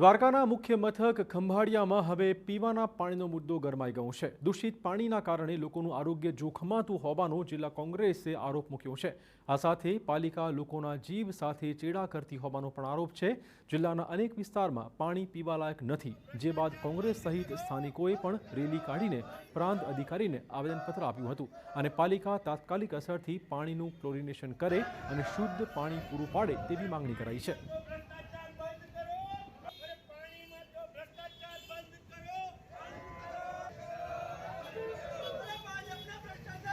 દ્વારકાના મુખ્ય મથક ખંભાળિયામાં હવે પીવાના પાણીનો મુદ્દો ગરમાઈ ગયો છે। દૂષિત પાણીના કારણે લોકોનું આરોગ્ય જોખમાતું હોવાનો જિલ્લા કોંગ્રેસે આરોપ મૂક્યો છે। આ સાથે પાલિકા લોકોના જીવ સાથે ચેડા કરતી હોવાનો પણ આરોપ છે। જિલ્લાના અનેક વિસ્તારમાં પાણી પીવાલાયક નથી, જે બાદ કોંગ્રેસ સહિત સ્થાનિકોએ પણ રેલી કાઢીને પ્રાંત અધિકારીને આવેદનપત્ર આપ્યું હતું અને પાલિકા તાત્કાલિક અસરથી પાણીનું ક્લોરિનેશન કરે અને શુદ્ધ પાણી પૂરું પાડે તેવી માંગણી કરાઈ છે।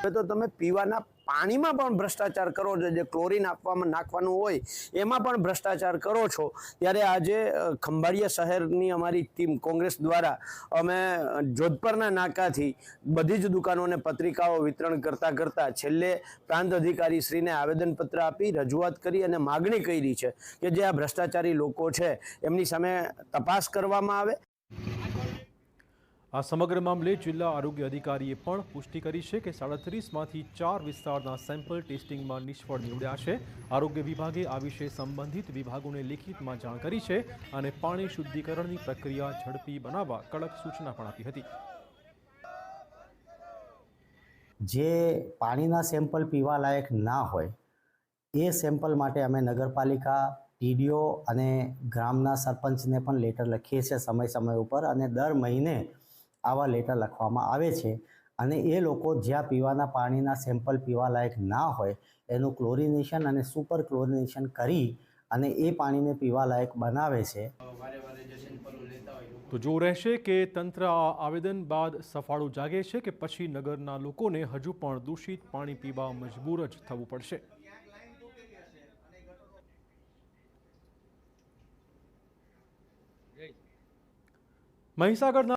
तो તમે પીવાના પાણીમાં પણ ભ્રષ્ટાચાર કરો છો, જે ક્લોરીન આપવામાં નાખવાનું હોય એમાં પણ ભ્રષ્ટાચાર કરો છો। ત્યારે આજે ખંભાળિયા શહેરની અમારી ટીમ કોંગ્રેસ દ્વારા અમે જોધપરના નાકાથી બધી જ દુકાનોને પત્રિકાઓ વિતરણ કરતા છેલ્લે પ્રાંત અધિકારી શ્રીને આવેદનપત્ર આપી રજૂઆત કરી અને માગણી કરી છે કે જે આ ભ્રષ્ટાચારી લોકો છે એમની સામે તપાસ કરવામાં આવે। આ સમગ્ર મામલે જિલ્લા આરોગ્ય અધિકારીએ પણ પુષ્ટિ કરી છે કે 37માંથી 4 વિસ્તારના સેમ્પલ ટેસ્ટિંગમાં નિષ્ફળ નીવડ્યા છે। આરોગ્ય વિભાગે આ વિશે સંબંધિત વિભાગોને લેખિતમાં જાણ કરી છે અને પાણી શુદ્ધિકરણની પ્રક્રિયા ઝડપી બનાવવા કડક સૂચના પણ આપી હતી। જે પાણીના સેમ્પલ પીવા લાયક ના હોય એ સેમ્પલ માટે અમે નગરપાલિકા, ટીડીઓ અને ગ્રામના સરપંચને પણ લેટર લખીએ છીએ સમય ઉપર, અને દર મહિને આવા લેટર લખવામાં આવે છે અને એ લોકો જ્યાં પીવાના પાણીના સેમ્પલ પીવા લાયક ના હોય એનું ક્લોરિનેશન અને સુપર ક્લોરિનેશન કરી અને એ પાણીને પીવા લાયક બનાવે છે। તો જોવું રહેશે કે તંત્ર આ આવેદન બાદ સફાળો જાગે છે કે પછી નગરના લોકોને હજુ પણ દૂષિત પાણી પીવા મજબૂર જ થવું પડશે। મહીસાગરના